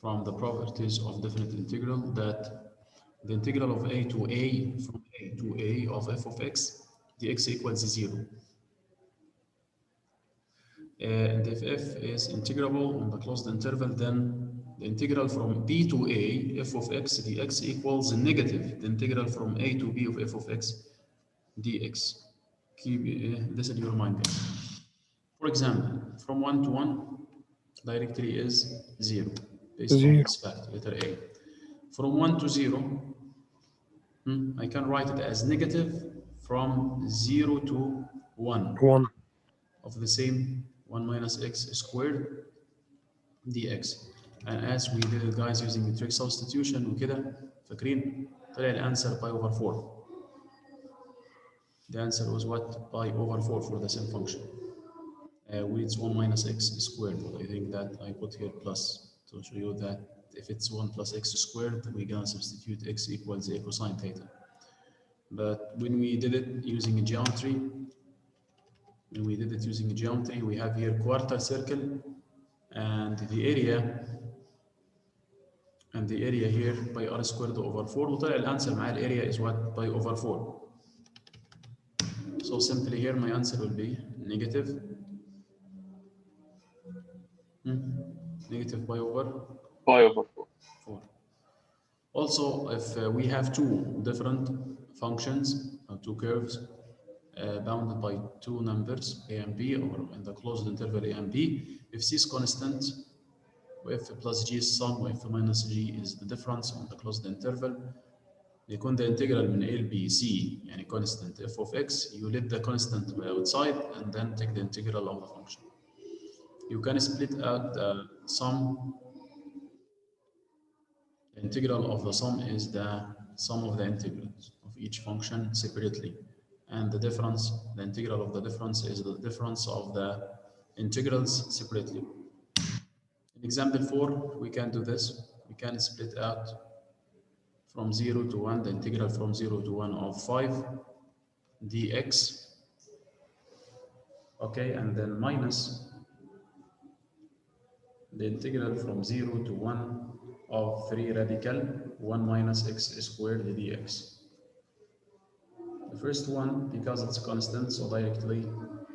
from the properties of definite integral that the integral of a to a from a to a of f of x dx equals 0. And if f is integrable on the closed interval, then the integral from b to a f of x dx equals negative the integral from a to b of f of x dx. Keep this in your mind, guys. For example, from 1 to 1, directly is 0, based on this fact, letter A. From 1 to 0, I can write it as negative from 0 to 1 of the same 1 minus x squared dx. And as we did it, guys, using the trick substitution وكده فاكرين طلع الانسر pi over 4. The answer was what? Pi over 4 for the same function. With 1 minus x squared, but I think that I put here plus to show you that if it's 1 plus x squared, we're gonna substitute x equals a cosine theta. But when we did it using geometry, we have here quarter circle and the area here by r squared over 4. وطلع الانسر مع الاريا is what? Pi over 4. So simply here my answer will be negative pi over 4. Also, if we have two different functions or two curves bounded by two numbers a and b, or in the closed interval a and b, if c is constant, if plus g is sum, if minus g is the difference on the closed interval, يكون the integral من a ل b c يعني constant f of x, you let the constant outside and then take the integral of the function. You can split out the sum. The integral of the sum is the sum of the integrals of each function separately, and the difference, the integral of the difference, is the difference of the integrals separately. In example 4, we can do this. We can split out from 0 to 1 the integral from 0 to 1 of 5 dx, okay, and then minus the integral from 0 to 1 of 3 radical 1 minus x squared dx. The first one, because it's constant, so directly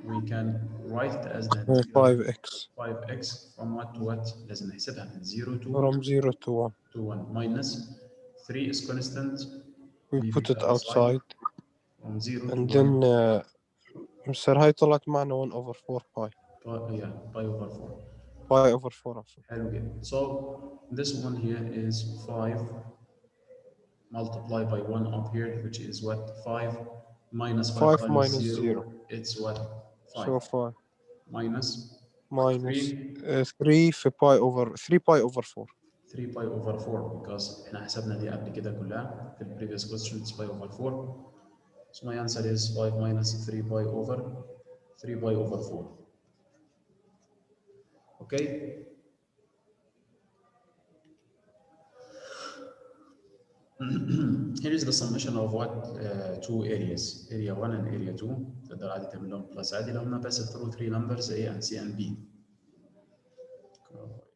we can write it as the 5x from what to what? لازم نحسبها من 0 to from 0 to 1 minus 3 is constant. We put it outside from 0 and to then مصير هاي طلعت معنا 1 over 4 pi. Yeah, pi over 4. Pi over 4 عفوا. حلو جدا. So this one here is 5 multiplied by 1 up here, which is what? 5 minus 5 times minus 0. It's what? 5. So 5 minus 3 في pi over 3 pi over 4. 3 pi over 4 because احنا حسبنا دي قبل كده كلها في ال previous question. It's pi over 4. So my answer is 5 minus 3 pi over 4. Okay. Here is the summation of what? Two areas, area 1 and area 2. تقدر عادي تعمل لهم plus عادي لو هم pass through 3 numbers A and C and B.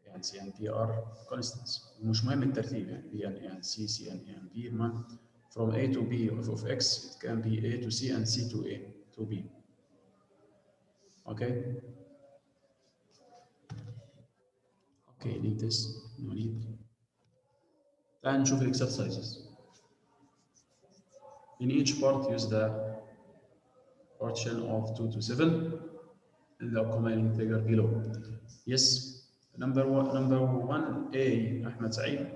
A and C and B are constants. مش مهم الترتيب يعني B and A and C, C and A and B. From A to B of X, it can be A to C and C to A to B. Okay. Okay, need this. No need. الآن نشوف exercises. In each part, use the partition of 2 to 7 in the accommodating figure below. Yes, number 1A, Ahmed Saeed.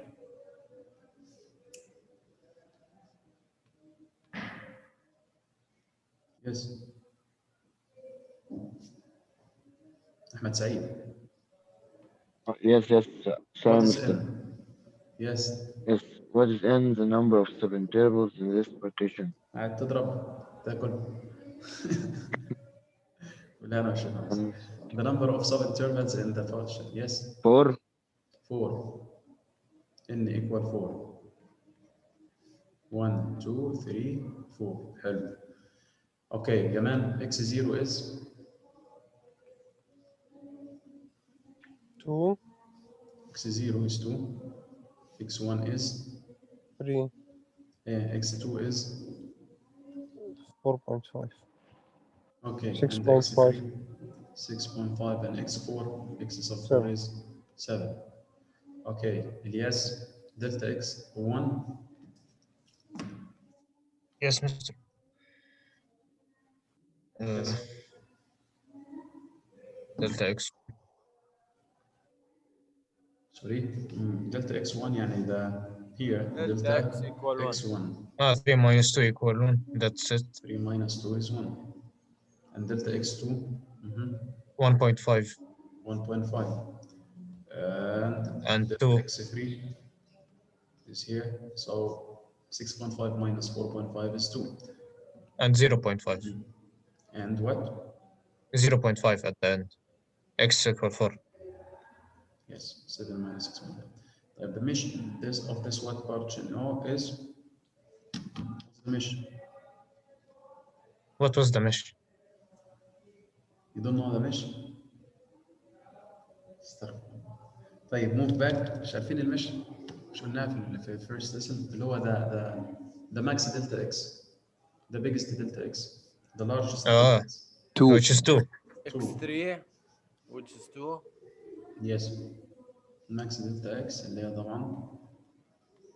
Yes. Ahmed Saeed. Yes. What is n? Yes. What is n? The number of subintervals in this partition. قاعد تضرب تاكل. لا ما شفنا. The number of subintervals in the partition. Yes. 4. n equal 4. 1 2 3 4. حلو. Okay, كمان x0 is 2. x0 is 2, x1 is 3. x2 is 4.5. okay, 6.5. and x3 6.5 and x4 x sub 4 7. is 7. Okay, Elias, delta x 1. Yes, Mr. Yes. Delta X. Sorry, delta x1 يعني ده here delta x equal 1. x1 3 minus 2 equal 1. That's it. 3 minus 2 is 1 and delta x2 1.5 1.5 and delta 2 x3 is here, so 6.5 minus 4.5 is 2 and 0.5. and what? 0.5 at the end. X equal 4. Yes, 7 minus 6.5. The mesh of this what part is the mesh. What was the mesh? You don't know the mesh? طيب move back. مش عارفين المش؟ مش قلناها في first lesson اللي هو the max delta x, the biggest delta x, the largest delta x. 2. Which is 2. x3 which is 2. Yes, max delta x اللي هي طبعا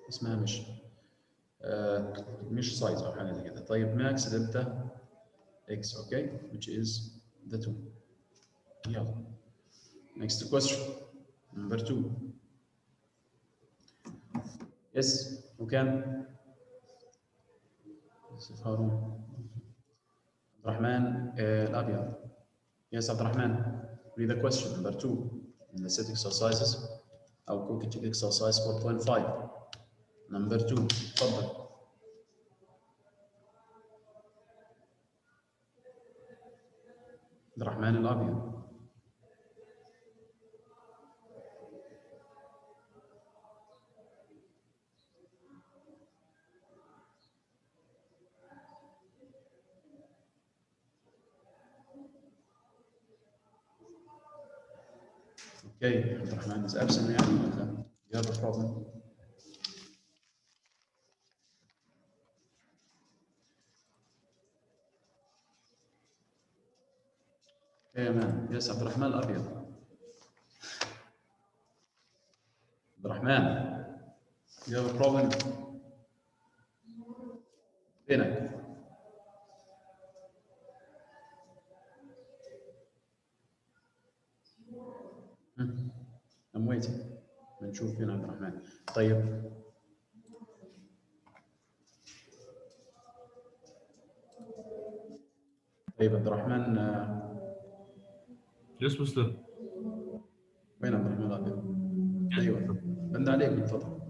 اسمها مش سايز او حاجه زي كده. طيب max delta x, okay, which is the 2. يلا next question number 2. Yes, who can? يوسف هارون. عبد الرحمن الأبيض. Yes, عبد الرحمن. Read the question number 2 in the set exercises أو cookie check exercise 4.5. Number 2. تفضل. عبد الرحمن الأبيض. Okay, عبد الرحمن is absent يعني ولا you have a problem? Okay, man. Yes, عبد الرحمن الأبيض. عبد الرحمن, you have a problem? فينك؟ I'm waiting. بنشوف فين عبد الرحمن. طيب. طيب عبد الرحمن Yes, Mr. وين عبد الرحمن الأبيض؟ ايوه بند عليك من فضلك.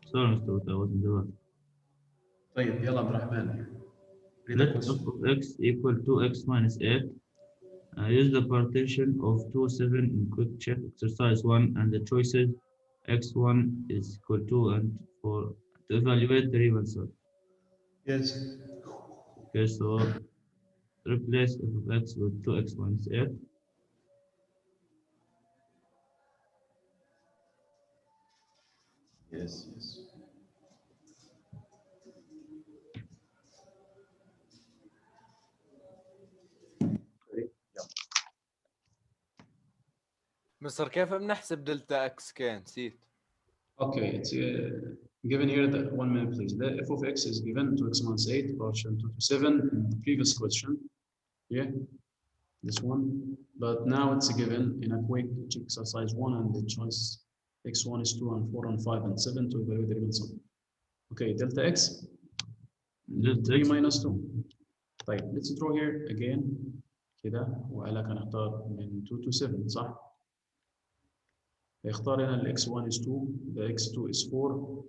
Sorry, Mr. But I wasn't there. طيب يلا عبد الرحمن. Read the Let f question. of x equal 2x minus 8. Use the partition of 2, 7 in quick check exercise 1 and the choices x1 is equal to and 4 to evaluate the real answer. Yes. Okay, so replace f of x with 2x minus 8. Yes, yes. مستر كيف بنحسب دلتا اكس كان نسيت. Okay, it's given here that 1 minute please. The f of x is given to x minus 8 partial 2 to 7 in the previous question. Yeah, this one. But now it's given in a quick check exercise 1 and the choice x1 is 2 and 4 and 5 and 7 to evaluate the real sum. Okay, delta x Delta 3 x minus 2. طيب let's draw here again كده وقال لك هنختار من 2 to 7 صح؟ يختار هنا ال x1 is 2, the x2 is 4,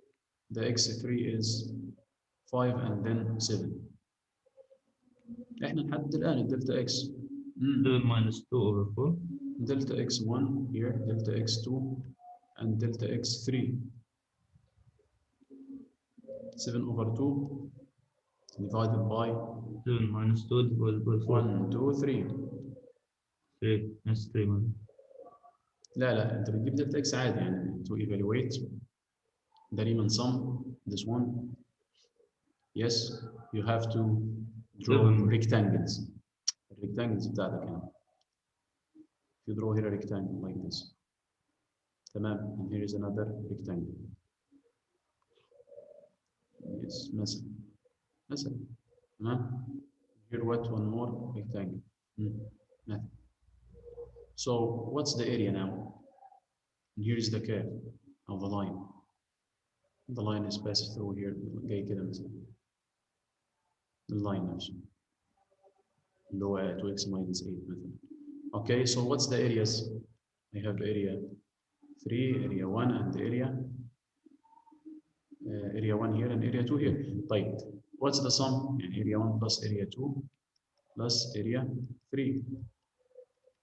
the x3 is 5 and then 7. احنا نحدد الآن الدلتا x. 7 minus 2 over 4. Delta x1 here, delta x2 and delta x3. 7 over 2 divided by 7 minus 2 divided by 4. 1, 2, 3. 3. That's 3 minus. لا انت بتجيب دلتا اكس عادي يعني to evaluate the Riemann sum this one. Yes, you have to draw rectangles. الريكتانجلز بتاعتك يعني. You draw here a rectangle like this. تمام. And here is another rectangle. Yes, مثلا. تمام. Here what one more rectangle. Nothing. So what's the area now? And here is the curve of the line. The line is passed through here. جاي كده مثلا. اللاين نفسه. اللي هو 2x minus 8 مثلا. Okay, so what's the areas? I have area 3, area 1, and area 1 here and area 2 here. طيب, what's the sum? يعني area 1 plus area 2 plus area 3.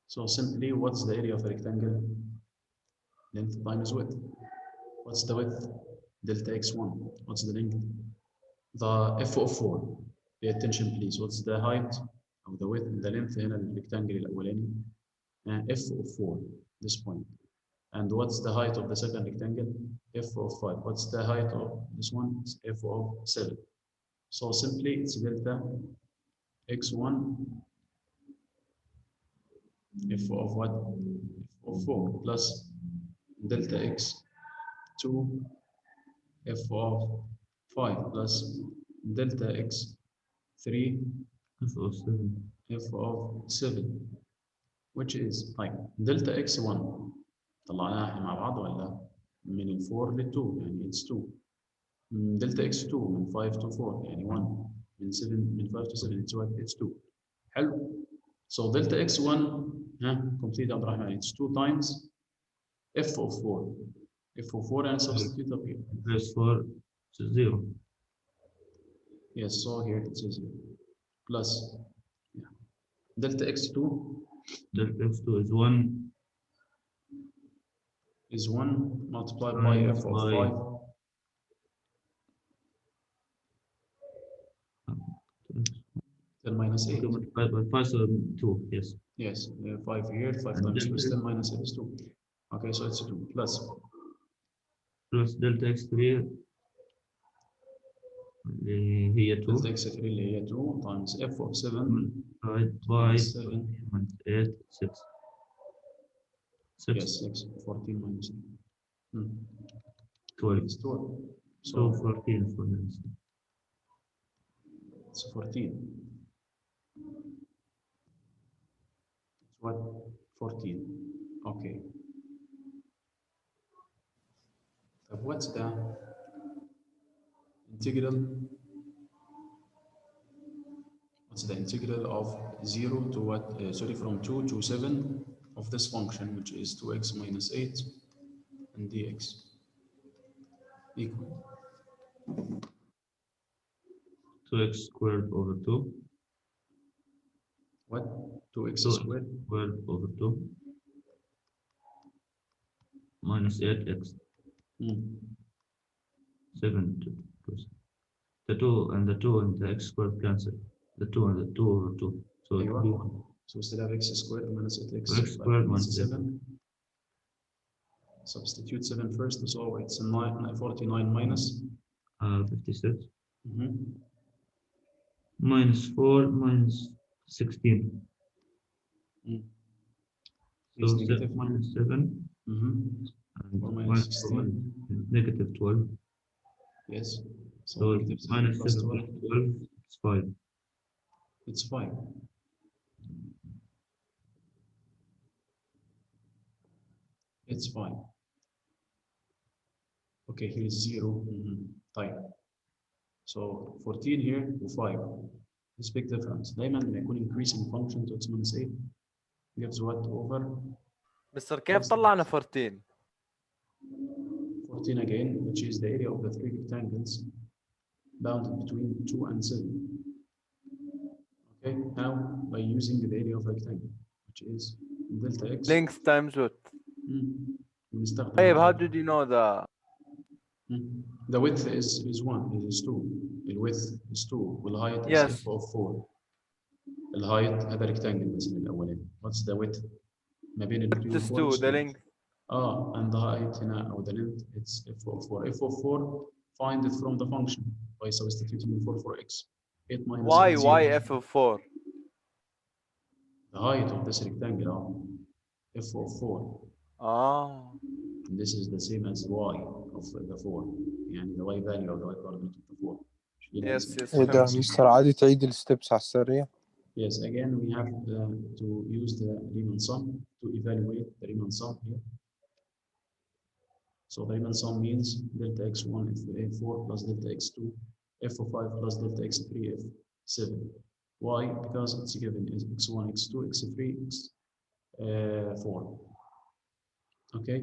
So simply, what's the area of a rectangle? Length times width. What's the width? Delta x1. What's the length? The f of 4. Pay attention, please. What's the height of the width? The length هنا الريكتانجل الأولاني. F of 4. This point. And what's the height of the second rectangle? F of 5. What's the height of this one? It's F of 7. So simply, it's delta x1 f of what? F of 4 plus delta x2 f of 5 plus delta x3 F of 7. f of 7, which is like delta x1 طلعناها احنا مع بعض ولا من ال 4 لل 2 يعني it's 2. دلتا x2 من 5 to 4 يعني 1. من 7 من 5 to 7 it's what? It's 2. حلو. So delta x1 complete عبد الرحمن, it's 2 times f of 4. f of 4 and substitute up here. Plus 4 is 0. Yes, so here it's 0 plus delta x2 Delta x2 is 1 is 1 multiplied by f of 5 10 minus 8. multiplied by 5, so 2, yes. Yes, 5 here, 5 And times 2 is delta 10 minus 8 is 2. Okay, so it's 2 plus Plus delta x3 اللي هي 2 delta x3 اللي هي 2 times f of 7 multiplied by 7. minus 8, 6. 6, Yes, 6, 14 minus 8. 12. It's 12. So 14 for minus. It's 14. It's what? 14. Okay. But what's the integral? What's the integral of 0 to what? Sorry, from 2 to 7 of this function, which is 2x minus 8 and dx equal 2x squared over 2. what? 2x 2x squared squared over 2 minus 8x. 7 to the 2 and the 2 and the x squared cancel. The 2 and the 2 over 2. So it will be 1. So we still have x squared minus 8x x squared minus 7. Substitute 7 first, so it's 49 minus 56. Minus 4 minus 16. So Is 7 negative. minus 7 and 4 minus minus 16. 4 is negative 12. Yes. So negative 7 minus plus 7 plus 12 is 5. It's 5. It's 5. Okay, here is 0. Type. So 14 here to 5. This big difference. دايما لما يكون increasing function to x minus 8 gives what over مستر كيف طلعنا 14؟ 14 again, which is the area of the 3 rectangles bounded between 2 and 7. Okay, now by using the area of a rectangle, which is delta x. Length times width. بنستخدم طيب how did you know the the width is 1, is 2. The width is 2 والheight is Yes. f of 4. الheight هذا rectangle بس من الأولاني. What's the width؟ ما بين ال width is 2, the length and the height هنا أو the length it's f of 4. f of 4 find it from the function by substituting 4 for x. 8 minus Why 0. f of 4? The height of this rectangle f of 4. And this is the same as y of the 4. يعني the y value or the y coordinate of the 4. Yes, yes. ايه ده مستر عادي تعيد الستبس على السريع؟ Yes, again we have to use the Riemann sum to evaluate the Riemann sum here. So the Riemann sum means delta x1 f4 plus delta x2 f5 plus delta x3 f7. Why? Because it's given is x1, x2, x3, x4. Okay.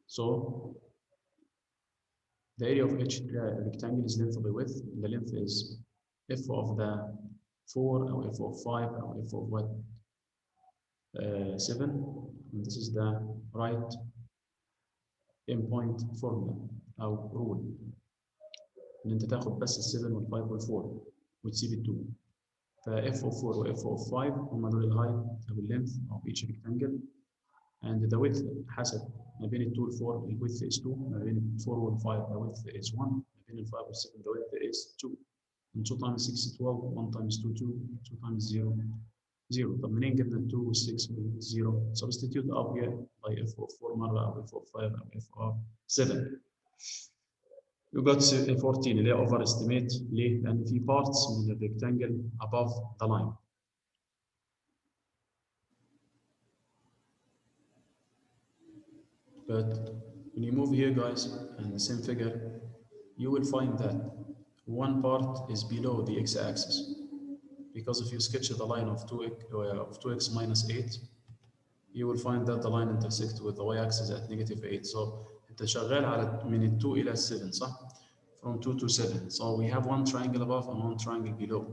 So the area of each rectangle is length by width. The length is f of the 4 or f of 5 or f of what? 7. And this is the right endpoint formula أو rule. إن أنت تاخد بس ال 7 وال 5 وال 4 وتسيب ال 2. ف f of 4 و f of 5 هم دول الهايت أو اللينث of each rectangle. And the width حسب ما بين ال 2 وال 4 ال width is 2. ما بين ال 4 وال 5 the width is 1. ما بين ال 5 وال 7 the width is 2. And 2 times 6 12. 1 times 2 2. 2 times 0 0. طب منين جبنا ال 2 وال 6 وال 0؟ Substitute up here by f of 4 مرة أو f of 5 أو f of 7. You got 14 اللي هي over estimate. ليه؟ لأن في parts من ال rectangle above the line. But when you move here, guys, and the same figure, you will find that one part is below the x-axis. Because if you sketch the line of 2x minus 8, you will find that the line intersects with the y-axis at negative 8. So أنت شغال على من 2 إلى 7 صح؟ From 2 to 7. So we have one triangle above and one triangle below.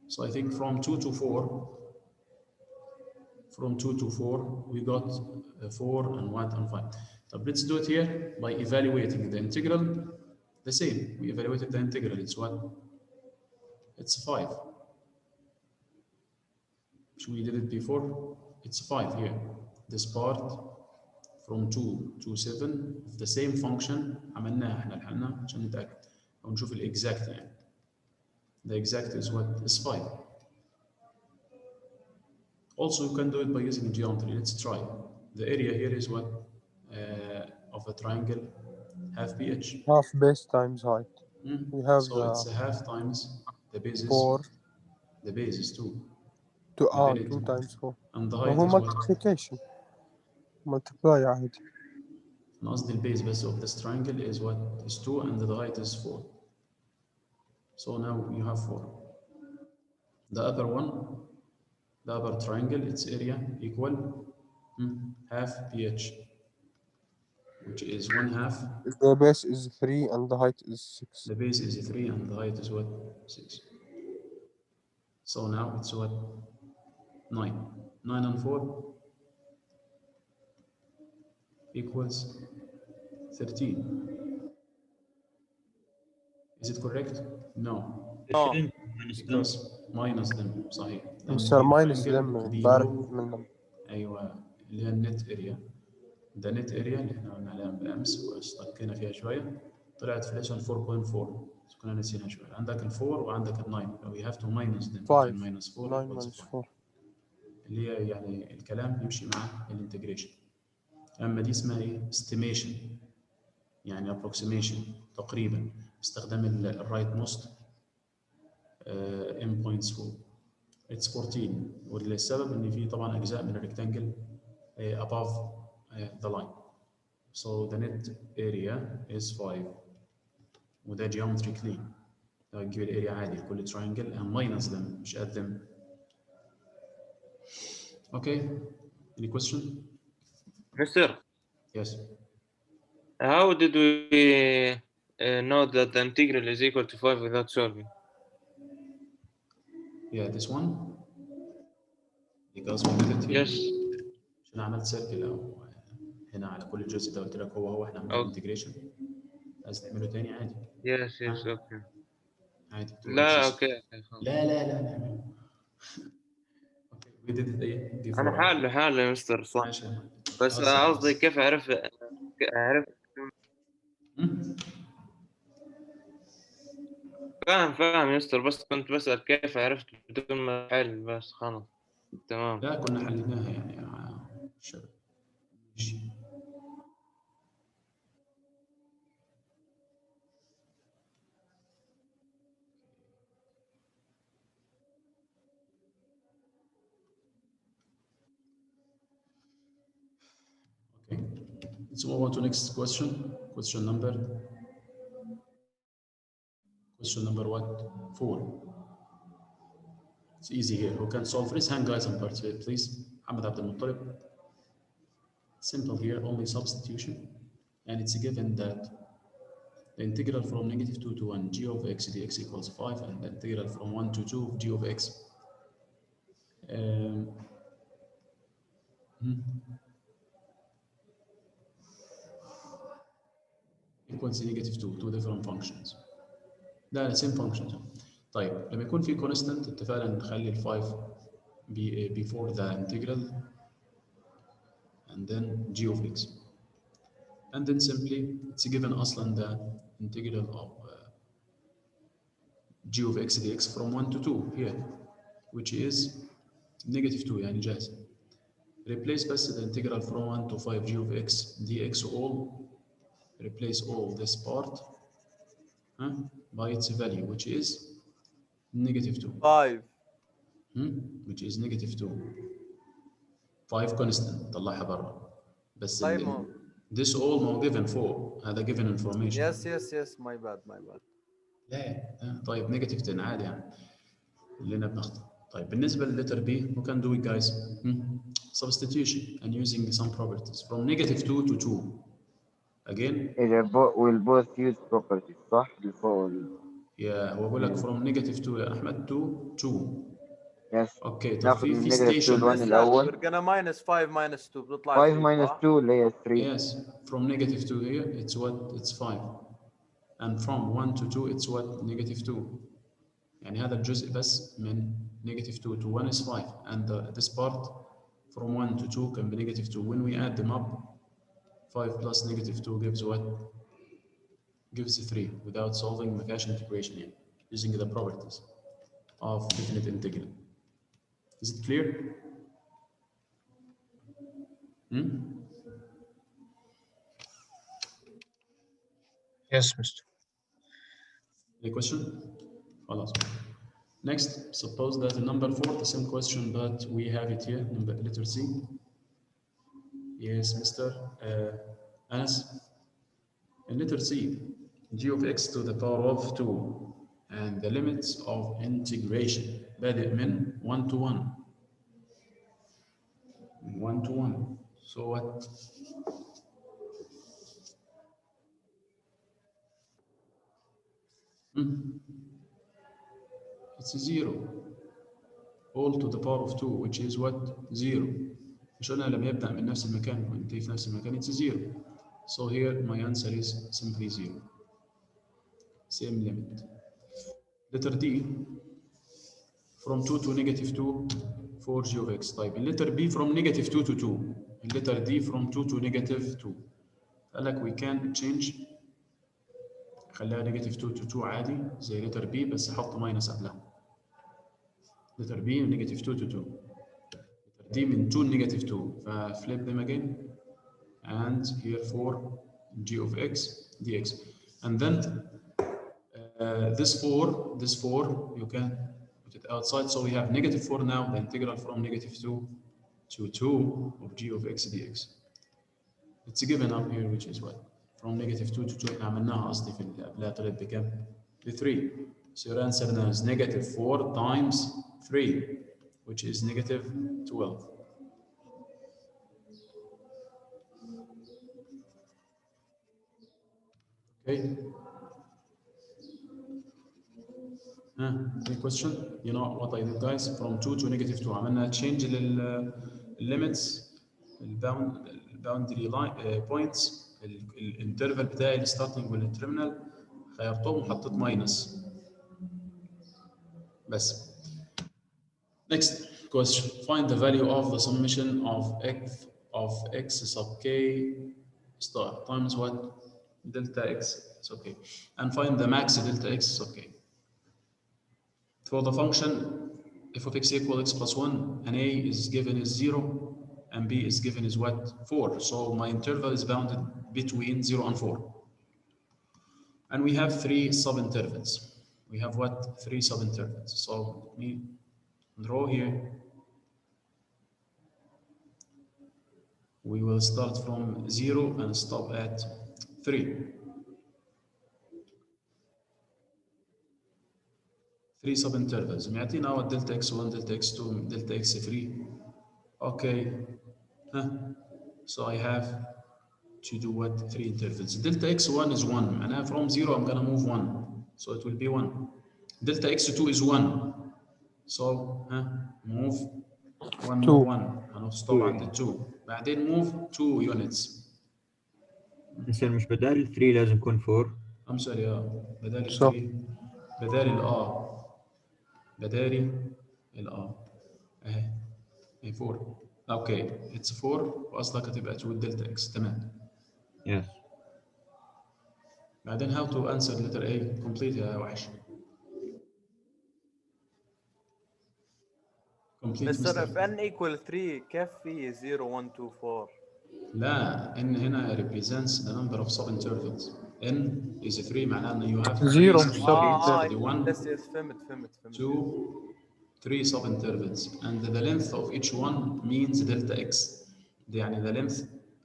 So I think from 2 to 4, we got 4 and 1 and 5. So let's do it here by evaluating the integral. The same, we evaluated the integral. It's what? It's 5. So we did it before. It's 5 here. This part from 2 to 7 of the same function عملناها احنا لحالنا عشان نتأكد أو نشوف ال exact يعني. The exact is what? Is 5. Also, you can do it by using geometry. Let's try. The area here is what? Of a triangle, half pH. Half base times height. We have So it's a half times the base is 4 the base is 2. to 2 Infinity. times 4. And the ما height هو is what? multiplication. Multiply عادي. أنا قصدي the base بس of this triangle is what? Is 2 and the height is 4. So now you have 4. The other one, the other triangle, its area equal half pH, which is 1/2. The base is 3 and the height is 6. The base is 3 and the height is what? 6. So now it's what? 9. 9 and 4 equals 13. Is it correct? No. Because minus them صحيح. مستر minus them امبارح below منهم. ايوه اللي هي النت اريا. ده نت اريا اللي احنا قلنا عليها بالامس واستقينا فيها شويه طلعت في الاشن 4.4 كنا نسينا شويه. عندك ال 4 وعندك ال 9. We have to minus them. 5 minus 4 9 minus 4 اللي هي يعني الكلام يمشي مع الانتجريشن. اما دي اسمها ايه؟ estimation يعني approximation تقريبا باستخدام الرايت موست m points فوق. It's 14 والسبب ان في طبعا اجزاء من الريكتانجل above the line. So the net area is 5 وده geometrically هنجيب الاريا عادي لكل triangle and minus them مش add them. Okay, any question? Mister, Yes. how did we know that the integral is equal to 5 without solving? Yeah, this one because we did it here. Yes. عشان عملت سيركل او هنا على كل جزء ده قلت لك هو احنا عملنا انتجريشن عايز تعمله تاني عادي. Yes, yes, okay. عادي. لا اوكي. لا. Okay, we we did it ايه before. انا حاله يا مستر صح، ماشي يا محمد. بس قصدي كيف عرفت فاهم يا مستر، بس كنت بسأل كيف عرفت بدون ما احل، بس خلاص تمام. لا كنا حليناها يعني مع الشباب. ماشي. Okay, let's move on to next question. Question number what? 4. It's easy here. Who can solve? Raise hand, guys, and participate, please. Muhammad Abdul Muttalib. Simple here, only substitution, and it's given that the integral from -2 to 1 g of x dx equals 5, and the integral from 1 to 2 of g of x equals -2, two different functions. لا same functions. طيب لما يكون في constant اتفقنا نخلي ال 5 before the integral and then g of x, and then simply it's given أصلا the integral of g of x dx from 1 to 2 here, which is -2 يعني جاهز. Replace بس the integral from 1 to 5 g of x dx all, replace all this part by its value, which is -2. 5 which is -2. 5 constant طلعها برا بس طيب ما this all ما given فوق، هذا given information. yes my bad. لا طيب -10 عادي يعني اللي بناخده. طيب بالنسبه للتر بي we can do it guys substitution and using some properties from -2 to 2 again. we'll both use properties صح اللي فوق هو بقول لك from -2 يا احمد to 2. يس. اوكي طب ناخذ في من -2 ستيشن ل1 الأول. we're gonna minus 5 minus 2 بتطلع 5 3 minus صح؟ 2 اللي هي 3. yes from -2 here it's what it's 5 and from 1 to 2 it's what -2. يعني هذا الجزء بس من -2 to 1 is 5 and this part from 1 to 2 can be -2. When we add them up 5 plus -2 gives what? Gives 3 without solving Makash integration here using the properties of definite integral. Is it clear? Yes, Mr. Any question? خلاص. Next, suppose that the number 4, the same question, but we have it here, number letter C. Yes, Mr. Anas. In letter C, g of x to the power of 2 and the limits of integration بادئ من 1 to 1. 1 to 1. So what? It's 0. All to the power of 2, which is what? 0. مش قلنا لما يبدأ من نفس المكان وينتهي في نفس المكان it's 0. So here my answer is simply 0. Same limit. Letter D, from 2 to -2 for g of x. طيب letter B from -2 to 2. letter D from 2 to -2. قال لك we can change خليها -2 to 2 عادي زي letter B بس حط ماينس قبلها. letter B من -2 to 2. letter D من 2 ل -2 ففليب them again and here for g of x dx and then this 4 you can put it outside, so we have -4 now, the integral from -2 to 2 of g of x dx. It's given up here, which is what? From -2 to 2 احنا عملناها قصدي في اللي قبلها طلعت بكم؟ ب 3. So your answer now is -4 times 3, which is -12. Okay. Any question? You know what I did, guys? From 2 to -2 عملنا change limits, boundary line points, الانترفال بتاعي الستارتنج والتيرمينال غيرتهم وحطيت ماينس بس. Next Question: find the value of the summation of x sub k star times what? Delta x. It's okay. And find the max delta x sub k. For the function f of x equal x plus 1, and a is given as 0, and b is given as what? 4. So my interval is bounded between 0 and 4. And we have 3 subintervals. We have what? 3 subintervals. So let me draw here. We will start from 0 and stop at 3. 3 subintervals. معطينا هو delta x1, delta x2, delta x3. Okay. So I have to do what? 3 intervals. Delta x1 is 1. And from 0 I'm gonna move 1. So it will be 1. Delta x2 is 1. So move 1 Two. more 1. أنا stop at 2. بعدين move 2 units. مثلا مش بدال 3 لازم يكون 4. I'm sorry بدال صح. 3 بدال بدالي اهي 4. اوكي اتس 4 واصلها هتبقى 2 دلتا اكس. تمام. Yes. بعدين how to answer letter A complete يا وحش. complete مستر if مستر. n equal 3 كيف في 0 1 2 4؟ لا n هنا represents the number of subintervals. n is 3 معناه ان you have 3 Zero subintervals. subinterval. 1 يس فهمت 2 3 subintervals and the length of each one means delta x. يعني the length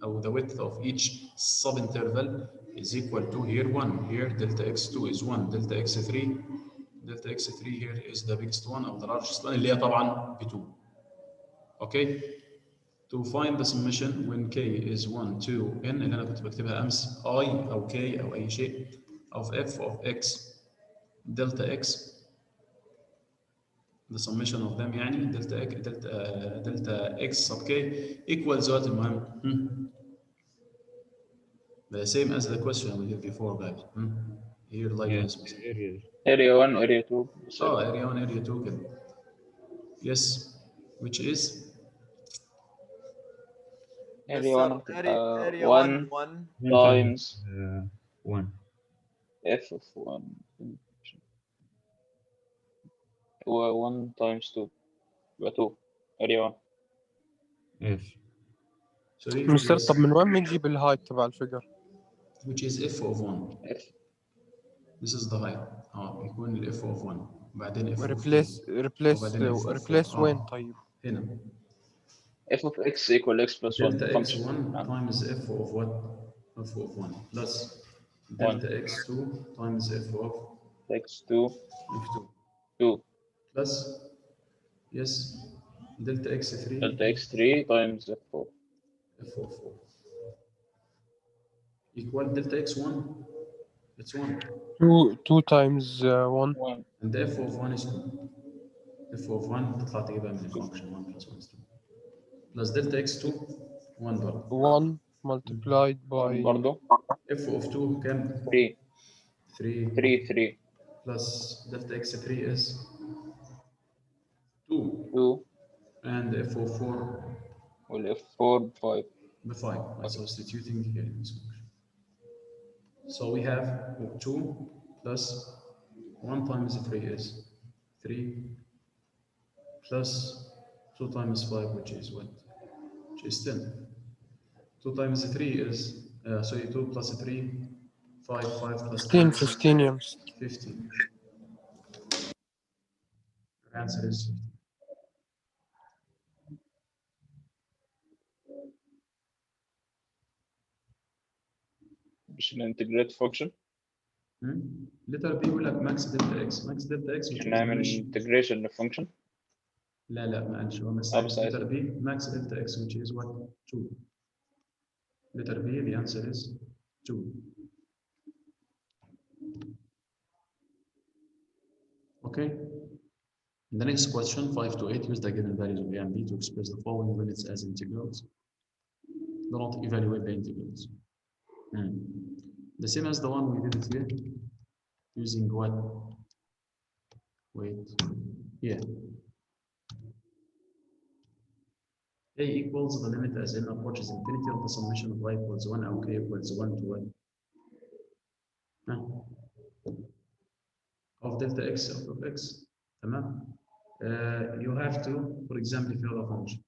or the width of each subinterval is equal to here 1. Here delta x2 is 1. Delta x3 here is the biggest one or the largest one اللي هي طبعا ب2. Okay. To find the summation when k is 1 2 n اللي انا كنت بكتبها امس I او k او اي شيء of f of x delta x, the summation of them يعني delta x sub k equals what المهم the same as the question we did before guys. Here like Yes. this. Areas. area 1 area 2 area 1 area 2 كده. Yes, which is area 1 area 1 1 times 1. f of 1 1 times 2 يبقى 2 area 1. Yes. sorry مستر yes, طب من وين بنجيب الهايت تبع الفيجر؟ which is f of 1. f This is the height. يكون ال f of 1 وبعدين f of 2 replace وبعدين f of 4. وين طيب؟ هنا f of x equal x plus 1 delta function. x1 times f of what? f of 1 plus delta x2 times f of x2 f2 2 plus yes delta x3 delta x3 times f4 f of 4 equal delta x1. It's 1 2 times 1 1 and the f of 1 is 2. f of 1 تطلع تجيبها من الفانكشن 1 plus 1 is 2 plus delta x2 1 برضه 1 multiplied by برضه f of 2 كام؟ 3 3 3 plus delta x3 is 2 2 and f of 4 وال f4 ب 5 by 5 by substituting here in this function. So we have 2 plus 1 times 3 is 3 plus 2 times 5 which is what? Which is 10. 2 times 3 is sorry 2 plus 3 5 plus 10 15 يا مستر. 15. Your answer is 15. مش الانتجريت فانكشن letter B يقول لك max delta x which is نعمل مش integration للفانكشن. لا ما قالش هو بس بس letter B max delta x which is what 2. letter B the answer is 2. Okay. The next question 5 to 8 use the given values of A and B to express the following limits as integrals. Do not evaluate the integrals. The same as the one we did it here using what? Wait, yeah. A equals the limit as n approaches infinity of the summation of y equals 1 أو k equals 1 to 1 of delta x of x. تمام. You have to, for example, if you have a function.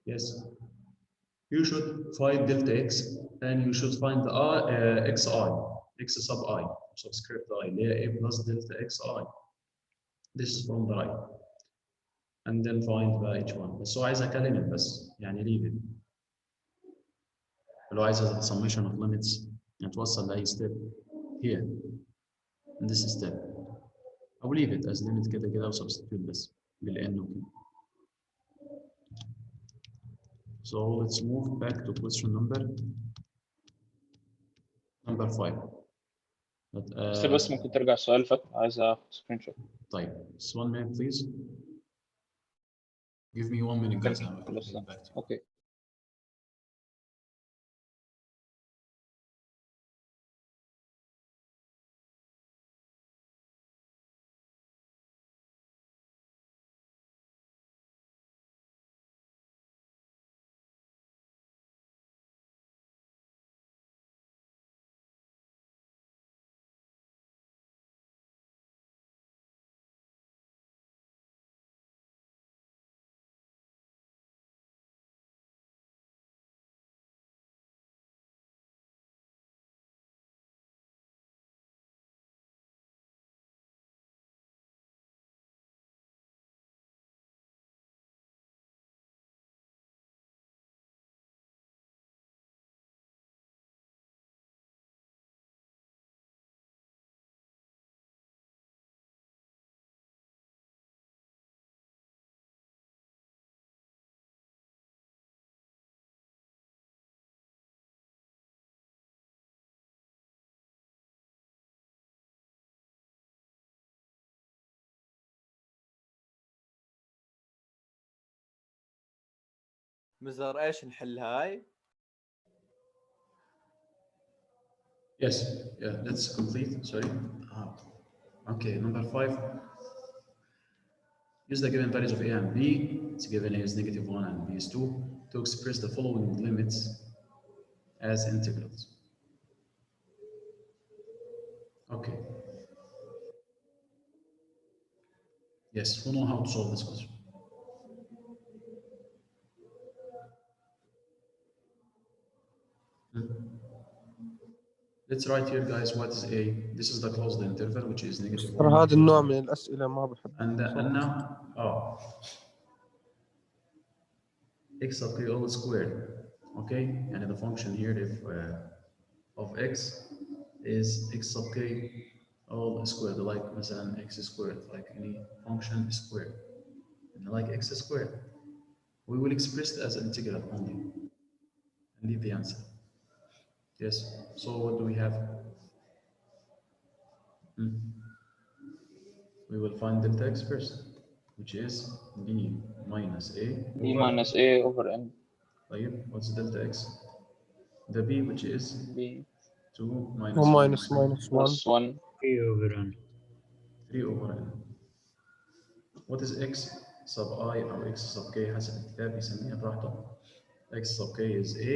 Yes. You should find delta x and you should find the xi, x sub I, subscript I, اللي هي a plus delta xi. This is from the right. And then find بقى each one. بس هو عايزها كلمة بس يعني leave it. لو عايزها the summation of limits يعني توصل لأي step here in this step. أو leave it as limit كده كده أو substitute بس بالN وكده. So let's move back to question number 5. مستر بس ممكن ترجع السؤال اللي فات، عايز اخد سكرين شوت. طيب just 1 minute please. Give me 1 minute guys. I will خلاص get back to you. اوكي. مزار ايش نحل هاي؟ Yes, yeah, let's complete. Sorry. Okay, number 5. Use the given values of a and b. It's given a is -1 and b is 2 to express the following limits as integrals. Okay. Yes, who know how to solve this question? Let's write here, guys, what is a? This is the closed interval, which is -1. ترى هذا النوع من الأسئلة ما بحب. And now, x sub k all squared. Okay, and the function here if of x is x sub k all squared, like مثلا x squared, like any function squared, and like x squared. We will express it as integral only and leave the answer. Yes. So what do we have? We will find delta x first, which is b minus a. b minus a over n. طيب, what's delta x? The b, which is b 2 minus 1 1 minus minus 1. plus 1. 3 over n. 3 over n. What is x sub I or x sub k حسب الكتاب يسميها براحته. x sub k is a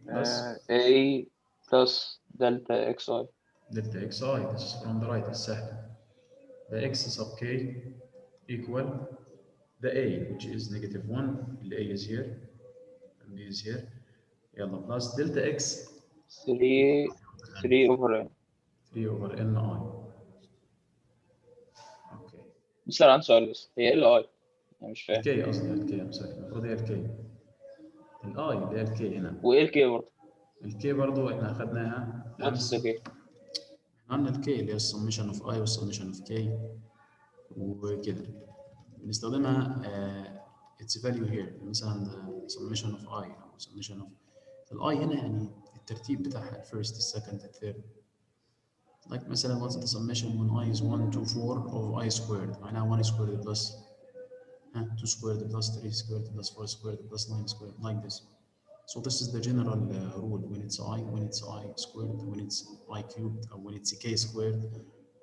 plus a plus delta xi. delta xi. This is from the right, it's سهل. The x sub k equal the a, which is -1, the a is here and b is here. يلا plus delta x 3 over n. 3 over ni. اوكي. بس لا عندي سؤال، بس هي ايه الاي؟ انا مش فاهم. الكي قصدي الكي، I'm sorry. المفروض هي الكي. الاي اللي هي الكي هنا. وايه الكي برضه؟ الكي برضه احنا اخذناها واتس ذا كي؟ عندنا الكي اللي هي السميشن اوف اي والسميشن اوف كي وكده بنستخدمها its value here مثلا summation of I او summation of الاي هنا يعني الترتيب بتاعها الفيرست السكند الثيرد. like مثلا what's the summation when I is 1 to 4 of I squared معناها 1 squared plus 2 squared plus 3 squared plus 4 squared plus 9 squared like this. So this is the general rule when it's I squared, when it's I cubed, or when it's k squared.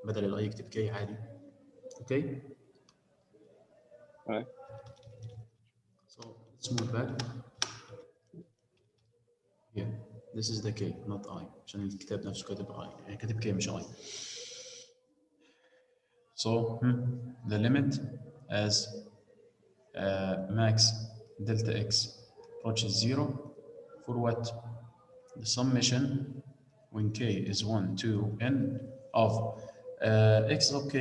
بدل ال I يكتب k عادي. Okay? Right. So let's move back. Here, this is the k, not I. عشان الكتاب نفسه كاتب I، يعني كاتب k مش I. So the limit as max delta x approaches 0 for what? The summation when k is 1 to n of x of k,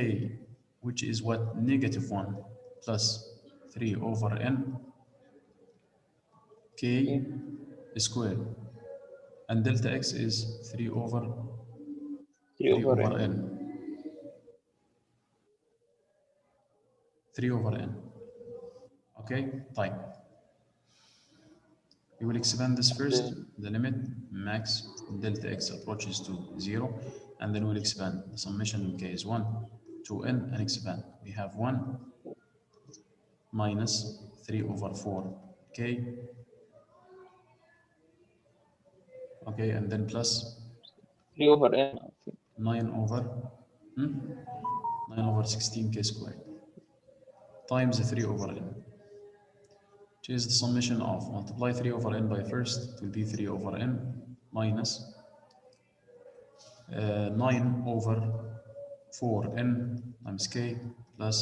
which is what? -1 plus 3 over n k squared, and delta x is 3 over 3 over n. 3 over n. Okay, طيب. We will expand this first, the limit max delta x approaches to 0, and then we'll expand. The summation in k is 1 to n and expand. We have 1 minus 3 over 4 k, okay, and then plus 3 over n. 9 over 9 over 16 k squared times 3 over n, which is the summation of multiply 3 over n by first, it will be 3 over n minus 9 over 4n times k plus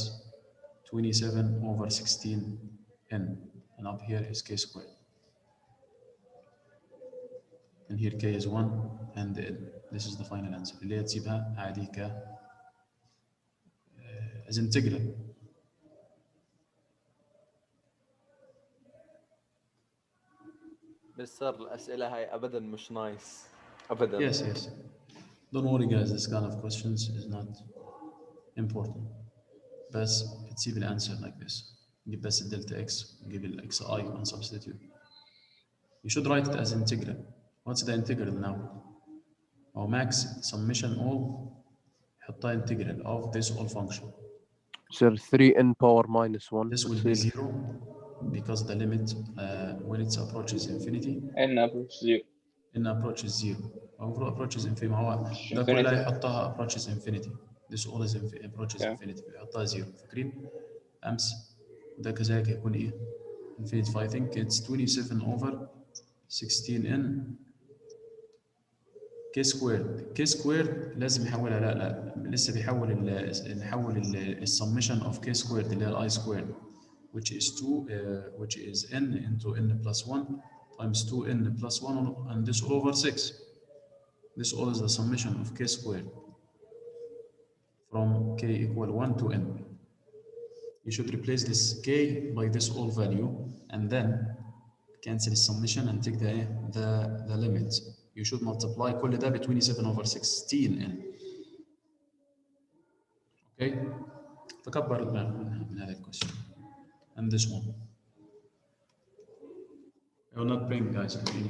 27 over 16n, and up here is k squared, and here k is 1 and n. This is the final answer اللي هي تسيبها عادي ك as integral. مستر الأسئلة هاي أبدا مش نايس أبدا. Yes, yes. Don't worry guys, this kind of questions is not important. بس بتسيب الانسر like this. نجيب بس الدلتا x نجيب الاكس اي and substitute. You should write it as integral. What's the integral now? أو max summation all حطها integral of this all function. يصير 3n power minus 1. This will be 0 because the limit when it approaches infinity n approach 0. n approaches 0 أو approaches infinity. ما هو ده كله يحطها approaches infinity. This all is approaches infinity بيحطها 0. فاكرين؟ أمس ده كذلك يكون إيه؟ infinity. I think it's 27 over 16n k squared. k squared لازم يحولها لا لسه بيحول نحول السمشن of k squared اللي هي I squared which is 2 which is n into n plus 1 times 2n plus 1 and this all over 6. This all is the summation of k squared from k equal 1 to n. You should replace this k by this all value and then cancel the summation and take the limit. You should multiply كل ده ب 27 over 16n. Okay? فكبر دماغك من هذا الكويشن. And this one. I will not bring guys any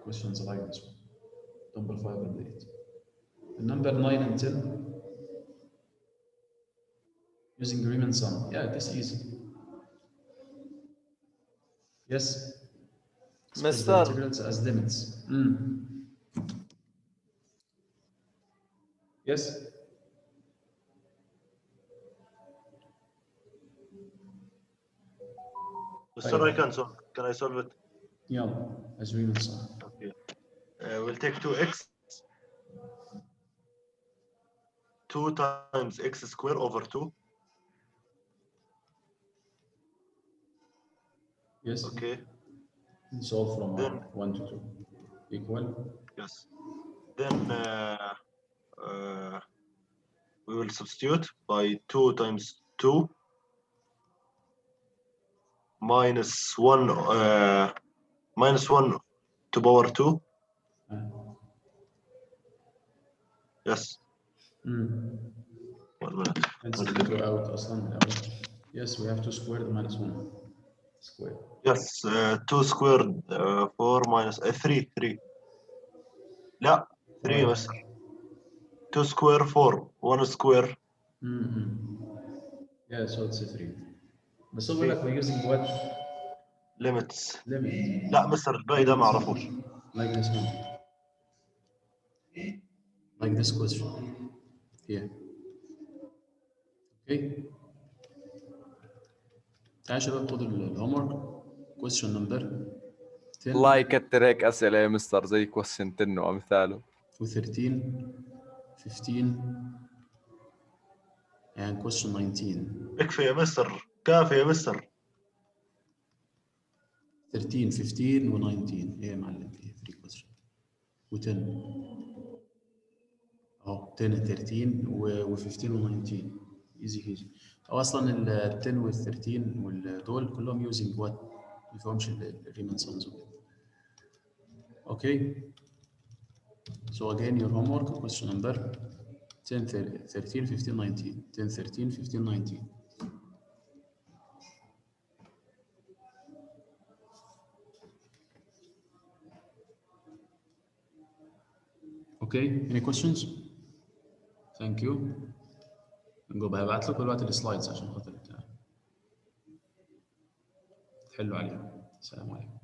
questions like this one. Number 5 and 8. And number 9 and 10. Using Riemann sum. Yeah, this is easy. Yes. Express the integrals as limits. Yes. Mr. I can solve. Can I solve it? Yeah, as Riemann sum. Okay. We'll take 2x. 2 times x squared over 2. Yes. Okay. Solve from then 1 to 2. Equal. Yes. Then we will substitute by 2 times 2 minus 1 to power 2. Yes. 1 minute. Let's go out أصلاً من الأول. Yes, we have to square the minus 1. Square. Yes, 2 squared 4 minus 3. لا 3 بس. 2 square 4 1 square. Yeah, so it's a 3. بس هو لك we're using what? Limits. Limit. لا مستر الباقي ده ما اعرفوش. Like this one. Like this question. Here. Okay. تعال شباب خدوا الهومورك question number 10 الله يكتر هيك اسئله يا مستر زي كويشن 10 وامثاله. و 13 15 and question 19. يكفي يا مستر، كافي يا مستر. 13 15 و 19 ايه يا معلم؟ ايه 3 question و 10 اهو 10 13 و 15 و 19 ايزي ايزي. هو اصلا ال 10 وال 13 ودول كلهم يوزنج وات، ما فيهمش الريمان سمز وكده. اوكي. So again your homework question number 10 13 15 19 10 13 15 19. Okay, any questions? Thank you. نجاوب، هبعت لكم دلوقتي السلايدز عشان خاطر تحلوا عليها. السلام عليكم.